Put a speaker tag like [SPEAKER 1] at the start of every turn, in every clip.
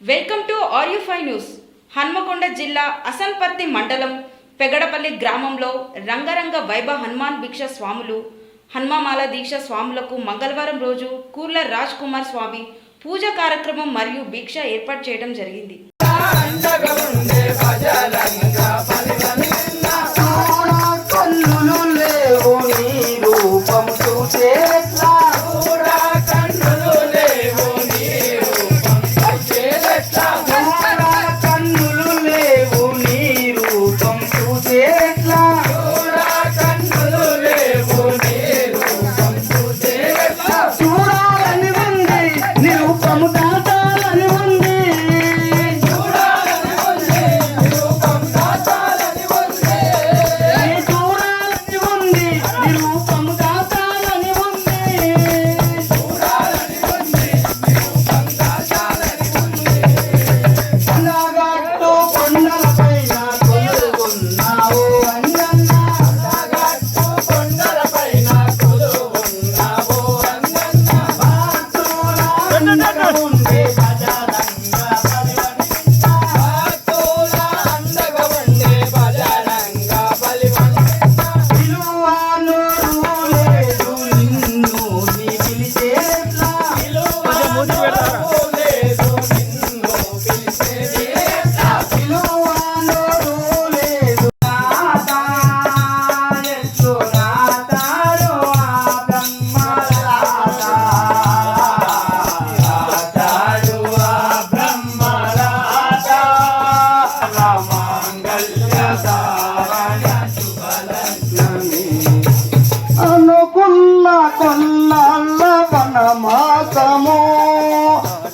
[SPEAKER 1] Welcome to RU5 news. Hanamkonda జిల్లా అసన్పర్తి మండలం పెగడపల్లి గ్రామంలో రంగరంగ వైభవ హనుమాన్ భిక్ష స్వాములు హనుమామాల దీక్ష స్వాములకు మంగళవారం రోజు కూర్ల రాజ్ కుమార్ స్వామి పూజ కార్యక్రమం మరియు భిక్ష ఏర్పాటు చేయడం జరిగింది.
[SPEAKER 2] అనుకున్న కొన్నాళ్ళ వనమాసము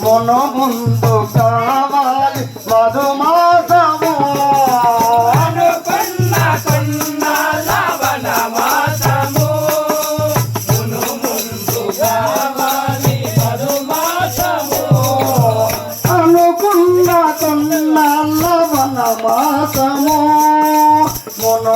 [SPEAKER 2] మొన ముందు కావాలి మధుమాసము.
[SPEAKER 3] అనుకున్న కొన్నాళ్ళ వనమాసము మును ముందు కావాలి మధుమాసము.
[SPEAKER 2] అనుకున్న కొన్నాళ్ళ వనమాసము మొన